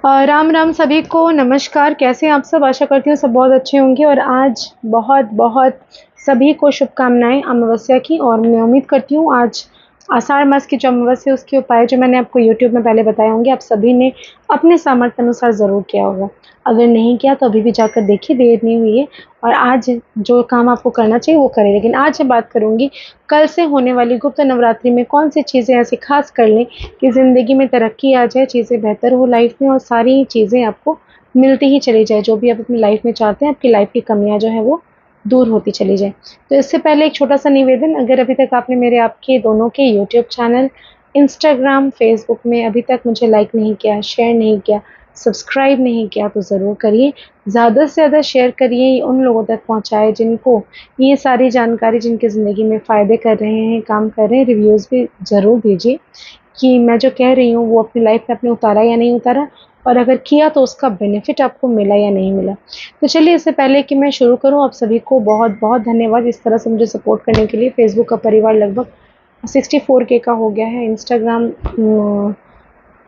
राम राम सभी को नमस्कार। कैसे हैं आप सब? आशा करती हूँ सब बहुत अच्छे होंगे। और आज बहुत बहुत सभी को शुभकामनाएं अमावस्या की। और मैं उम्मीद करती हूँ आज आषाढ़ मास की जो अमावस्या है उसके उपाय जो मैंने आपको यूट्यूब में पहले बताए होंगे आप सभी ने अपने सामर्थ्य अनुसार ज़रूर किया होगा। अगर नहीं किया तो अभी भी जाकर देखिए, देर नहीं हुई है। और आज जो काम आपको करना चाहिए वो करें। लेकिन आज मैं बात करूँगी कल से होने वाली गुप्त नवरात्रि में कौन सी चीज़ें ऐसी खास कर लें कि ज़िंदगी में तरक्की आ जाए, चीज़ें बेहतर हो लाइफ में और सारी चीज़ें आपको मिलती ही चली जाए। जो भी आप अपनी लाइफ में चाहते हैं, आपकी लाइफ की कमियाँ जो है वो दूर होती चली जाए। तो इससे पहले एक छोटा-सा निवेदन, अगर अभी तक आपने मेरे आपके दोनों के यूट्यूब चैनल, इंस्टाग्राम, फेसबुक में अभी तक मुझे लाइक नहीं किया, शेयर नहीं किया, सब्सक्राइब नहीं किया तो ज़रूर करिए। ज़्यादा से ज़्यादा शेयर करिए, उन लोगों तक पहुँचाएँ जिनको ये सारी जानकारी जिनकी ज़िंदगी में फ़ायदे कर रहे हैं, काम कर रहे हैं। रिव्यूज़ भी ज़रूर दीजिए कि मैं जो कह रही हूँ वो अपनी लाइफ में आपने उतारा या नहीं उतारा, और अगर किया तो उसका बेनिफिट आपको मिला या नहीं मिला। तो चलिए, इससे पहले कि मैं शुरू करूँ, आप सभी को बहुत बहुत धन्यवाद इस तरह से मुझे सपोर्ट करने के लिए। फेसबुक का परिवार लगभग 64K का हो गया है, इंस्टाग्राम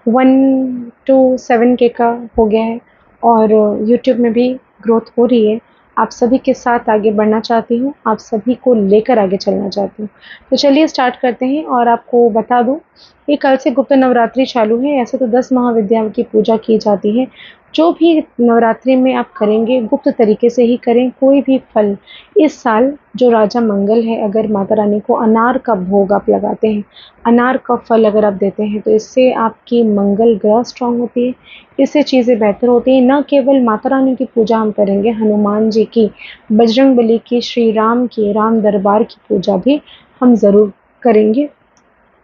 1 to 7K का हो गया है, और यूट्यूब में भी ग्रोथ हो रही है। आप सभी के साथ आगे बढ़ना चाहती हूँ, आप सभी को लेकर आगे चलना चाहती हूँ। तो चलिए स्टार्ट करते हैं। और आपको बता दूँ कि कल से गुप्त नवरात्रि चालू है। ऐसे तो 10 महाविद्याओं की पूजा की जाती है। जो भी नवरात्रि में आप करेंगे गुप्त तरीके से ही करें। कोई भी फल, इस साल जो राजा मंगल है, अगर माता रानी को अनार का भोग आप लगाते हैं, अनार का फल अगर आप देते हैं, तो इससे आपकी मंगल ग्रह स्ट्रांग होती है, इससे चीज़ें बेहतर होती हैं। न केवल माता रानी की पूजा हम करेंगे, हनुमान जी की, बजरंगबली की, श्री राम की, राम दरबार की पूजा भी हम ज़रूर करेंगे।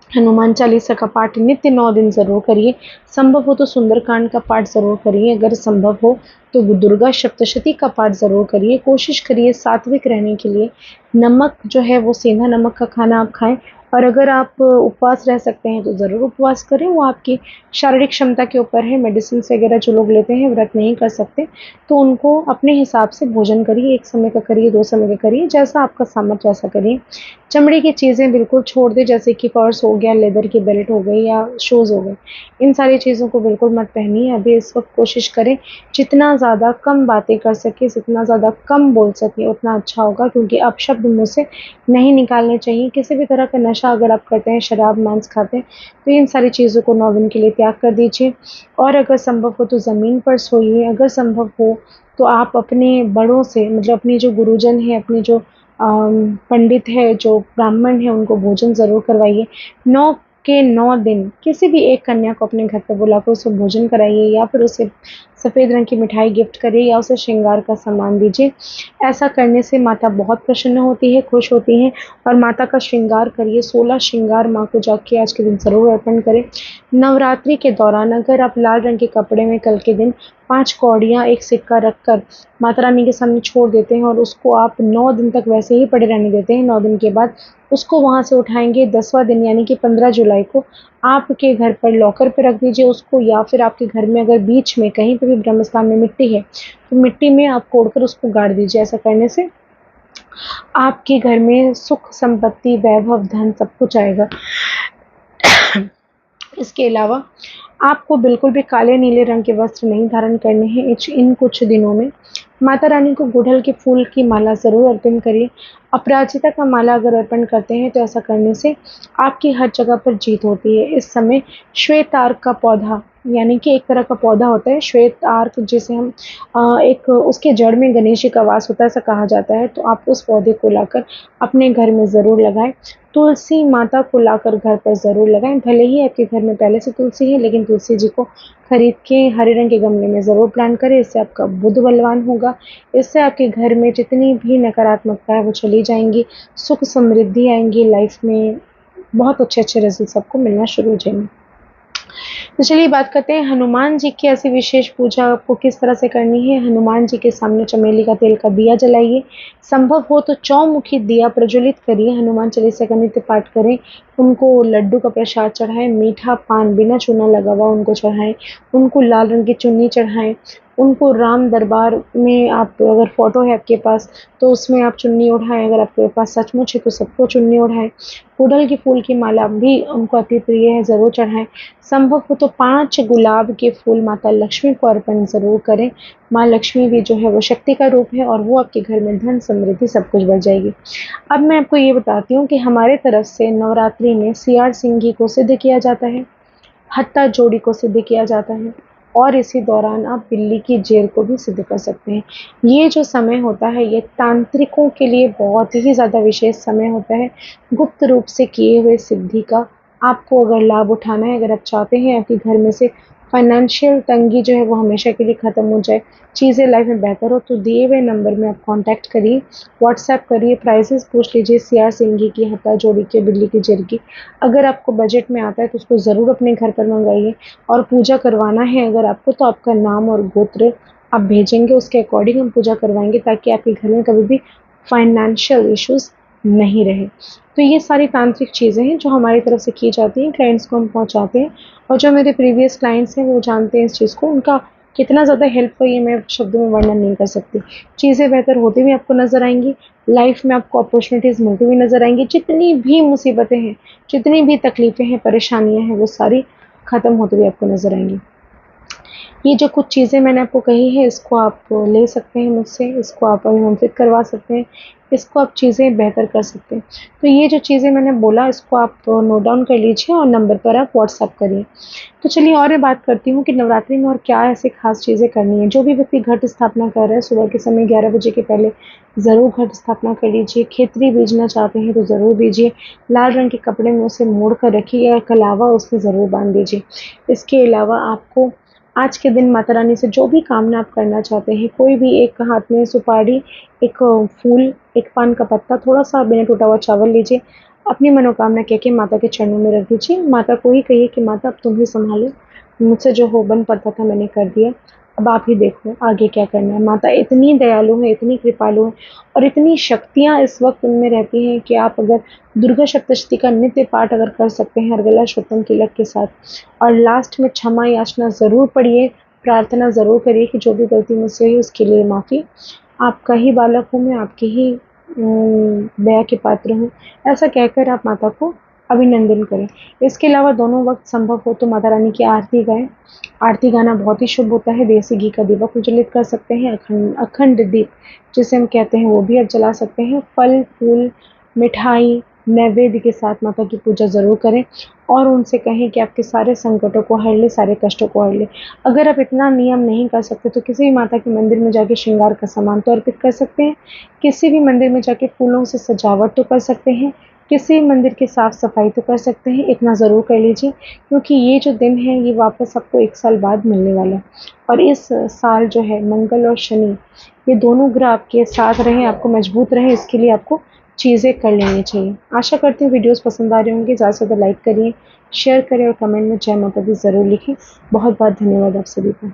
हनुमान चालीसा का पाठ नित्य 9 दिन ज़रूर करिए। संभव हो तो सुंदरकांड का पाठ ज़रूर करिए। अगर संभव हो तो दुर्गा सप्तशती का पाठ ज़रूर करिए। कोशिश करिए सात्विक रहने के लिए। नमक जो है वो सेंधा नमक का खाना आप खाएं। और अगर आप उपवास रह सकते हैं तो ज़रूर उपवास करें, वो आपकी शारीरिक क्षमता के ऊपर है। मेडिसिन वगैरह जो लोग लेते हैं, व्रत नहीं कर सकते, तो उनको अपने हिसाब से भोजन करिए। 1 समय का करिए, 2 समय का करिए, जैसा आपका सामर्थ्य वैसा करिए। चमड़े की चीज़ें बिल्कुल छोड़ दें, जैसे कि पर्स हो गया, लेदर की बेल्ट हो गई या शूज़ हो गए। इन सारी चीज़ों को बिल्कुल मत पहनिए। अभी इस वक्त कोशिश करें जितना ज़्यादा कम बातें कर सकें, जितना ज़्यादा कम बोल सकें उतना अच्छा होगा, क्योंकि अपशब्द मुँह से नहीं निकालने चाहिए। किसी भी तरह का नशा अगर आप करते हैं, शराब मांस खाते हैं, तो इन सारी चीज़ों को 9 दिन के लिए त्याग कर दीजिए। और अगर संभव हो तो ज़मीन पर सोइए। अगर संभव हो तो आप अपने बड़ों से, मतलब अपने जो गुरुजन हैं, अपने जो पंडित है, जो ब्राह्मण है, उनको भोजन ज़रूर करवाइए। 9 के 9 दिन किसी भी एक कन्या को अपने घर पे बुलाकर उसे भोजन कराइए, या फिर उसे सफ़ेद रंग की मिठाई गिफ्ट करिए, या उसे श्रृंगार का सामान दीजिए। ऐसा करने से माता बहुत प्रसन्न होती है, खुश होती हैं। और माता का श्रृंगार करिए। 16 श्रृंगार माँ को जाके आज के दिन ज़रूर अर्पण करें। नवरात्रि के दौरान अगर आप लाल रंग के कपड़े में कल के दिन 5 कौड़ियाँ, 1 सिक्का रखकर माता रानी के सामने छोड़ देते हैं, और उसको आप 9 दिन तक वैसे ही पड़े रहने देते हैं। 9 दिन के बाद उसको वहाँ से उठाएँगे। 10वां दिन यानी कि 15 जुलाई को आपके घर पर लॉकर पे रख दीजिए उसको, या फिर आपके घर में अगर बीच में कहीं पे भी ब्रह्म स्थान में मिट्टी है, तो मिट्टी में आप कोड़कर उसको गाड़ दीजिए। ऐसा करने से आपके घर में सुख, संपत्ति, वैभव, धन सब कुछ आएगा। इसके अलावा आपको बिल्कुल भी काले नीले रंग के वस्त्र नहीं धारण करने हैं इन कुछ दिनों में। माता रानी को गुड़हल के फूल की माला ज़रूर अर्पण करिए। अपराजिता का माला अगर अर्पण करते हैं तो ऐसा करने से आपकी हर जगह पर जीत होती है। इस समय श्वेत आर्क का पौधा, यानी कि एक तरह का पौधा होता है श्वेत आर्क, जिसे हम एक उसके जड़ में गणेश जी का वास होता है, ऐसा कहा जाता है। तो आप उस पौधे को लाकर अपने घर में ज़रूर लगाएं। तुलसी माता को लाकर घर पर ज़रूर लगाएं। भले ही आपके घर में पहले से तुलसी है, लेकिन तुलसी जी को खरीद के हरे रंग के गमले में ज़रूर प्लांट करें। इससे आपका बुद्ध बलवान होगा। इससे आपके घर में जितनी भी नकारात्मकता है वो चली जाएंगी, सुख समृद्धि आएंगी, लाइफ में बहुत अच्छे अच्छे रिजल्ट आपको मिलना शुरू हो जाएंगे। तो चलिए बात करते हैं हनुमान जी की ऐसी विशेष पूजा आपको किस तरह से करनी है। हनुमान जी के सामने चमेली का तेल का दिया जलाइए। संभव हो तो चौमुखी दिया प्रज्वलित करिए। हनुमान चालीसा का नित्य पाठ करें। उनको लड्डू का प्रसाद चढ़ाएं। मीठा पान बिना चूना लगा हुआ उनको चढ़ाएं। उनको लाल रंग की चुन्नी चढ़ाएं। उनको राम दरबार में आप अगर फ़ोटो है आपके पास तो उसमें आप चुन्नी ओढ़ाएँ, अगर आपके पास सचमुच है तो सबको चुन्नी ओढ़ाएँ। गुड़हल के फूल की माला भी उनको अति प्रिय है, ज़रूर चढ़ाएँ। संभव हो तो 5 गुलाब के फूल माता लक्ष्मी को अर्पण ज़रूर करें। माँ लक्ष्मी भी जो है वो शक्ति का रूप है और वो आपके घर में धन, समृद्धि सब कुछ बढ़ जाएगी। अब मैं आपको ये बताती हूँ कि हमारे तरफ से नवरात्रि में सियार सिंगी को सिद्ध किया जाता है, हत्ता जोड़ी को सिद्ध किया जाता है और इसी दौरान आप बिल्ली की जेर को भी सिद्ध कर सकते हैं। ये जो समय होता है ये तांत्रिकों के लिए बहुत ही ज़्यादा विशेष समय होता है। गुप्त रूप से किए हुए सिद्धि का आपको अगर लाभ उठाना है, अगर आप चाहते हैं आपके घर में से फाइनेंशियल तंगी जो है वो हमेशा के लिए ख़त्म हो जाए, चीज़ें लाइफ में बेहतर हो, तो दिए हुए नंबर में आप कॉन्टैक्ट करिए, व्हाट्सएप करिए, प्राइसेस पूछ लीजिए सियार सिंगी की, हत्ता जोड़ी के, बिल्ली की जेर की। अगर आपको बजट में आता है तो उसको ज़रूर अपने घर पर मंगाइए और पूजा करवाना है अगर आपको तो आपका नाम और गोत्र आप भेजेंगे, उसके अकॉर्डिंग हम पूजा करवाएंगे ताकि आपके घर में कभी भी फाइनेंशियल इश्यूज़ नहीं रहे। तो ये सारी तांत्रिक चीज़ें हैं जो हमारी तरफ से की जाती हैं, क्लाइंट्स को हम पहुँचाते हैं और जो मेरे प्रीवियस क्लाइंट्स हैं वो जानते हैं इस चीज़ को, उनका कितना ज़्यादा हेल्प हुई है मैं शब्दों में वर्णन नहीं कर सकती। चीज़ें बेहतर होती हुई आपको नज़र आएँगी, लाइफ में आपको अपॉर्चुनिटीज़ मिलती हुई नज़र आएँगी, जितनी भी मुसीबतें हैं, जितनी भी तकलीफ़ें हैं, परेशानियाँ हैं, वो सारी ख़त्म होती हुई आपको नज़र आएँगी। ये जो कुछ चीज़ें मैंने आपको कही है इसको आप ले सकते हैं मुझसे, इसको आप अभिमंत्रित करवा सकते हैं, इसको आप चीज़ें बेहतर कर सकते हैं। तो ये जो चीज़ें मैंने बोला इसको आप नोट डाउन कर लीजिए और नंबर पर आप व्हाट्सएप करिए। तो चलिए और मैं बात करती हूँ कि नवरात्रि में और क्या ऐसी ख़ास चीज़ें करनी है। जो भी व्यक्ति घट स्थापना कर रहा है सुबह के समय 11 बजे के पहले ज़रूर घट स्थापना कर लीजिए। खेतरी बीजना चाहते हैं तो ज़रूर बीजिए। लाल रंग के कपड़े में उसे मोड़ कर रखिए या कलावा उसमें ज़रूर बांध दीजिए। इसके अलावा आपको आज के दिन माता रानी से जो भी कामना आप करना चाहते हैं, कोई भी एक हाथ में सुपारी, एक फूल, एक पान का पत्ता, थोड़ा-सा बिना टूटा हुआ चावल लीजिए, अपनी मनोकामना कह के माता के चरणों में रख दीजिए। माता को ही कहिए कि माता अब तुम ही सँभालो, मुझसे जो हो बन पड़ता था मैंने कर दिया, अब आप ही देखो आगे क्या करना है। माता इतनी दयालु है, इतनी कृपालु है और इतनी शक्तियाँ इस वक़्त उनमें रहती हैं कि आप अगर दुर्गा सप्तशती का नित्य पाठ अगर कर सकते हैं अर्गला अश्वत्थम तिलक के साथ और लास्ट में क्षमा याचना ज़रूर पढ़िए, प्रार्थना ज़रूर करिए कि जो भी गलती मुझसे हुई उसके लिए माफ़ी। आपका ही बालक हूँ मैं, आपकी ही दया के पात्र हूँ। ऐसा कहकर आप माता को अभिनंदन करें। इसके अलावा दोनों वक़्त संभव हो तो माता रानी की आरती गाएँ। आरती गाना बहुत ही शुभ होता है। देसी घी का दीपक प्रज्वलित कर सकते हैं। अखंड दीप जिसे हम कहते हैं वो भी आप जला सकते हैं। फल, फूल, मिठाई, नैवेद्य के साथ माता की पूजा ज़रूर करें और उनसे कहें कि आपके सारे संकटों को हर ले, सारे कष्टों को हर ले। अगर आप इतना नियम नहीं कर सकते तो किसी भी माता के मंदिर में जाके श्रृंगार का सामान तो अर्पित कर सकते हैं। किसी भी मंदिर में जाके फूलों से सजावट तो कर सकते हैं। किसी मंदिर की साफ-सफाई तो कर सकते हैं। इतना ज़रूर कर लीजिए क्योंकि ये जो दिन है ये वापस आपको 1 साल बाद मिलने वाला है और इस साल जो है मंगल और शनि ये दोनों ग्रह आपके साथ रहें, आपको मजबूत रहें, इसके लिए आपको चीज़ें कर लेनी चाहिए। आशा करती हूँ वीडियोज़ पसंद आ रहे होंगे। ज़्यादा से ज़्यादा लाइक करिए, शेयर करें और कमेंट में जय माता दी ज़रूर लिखें। बहुत-बहुत धन्यवाद आप सभी का।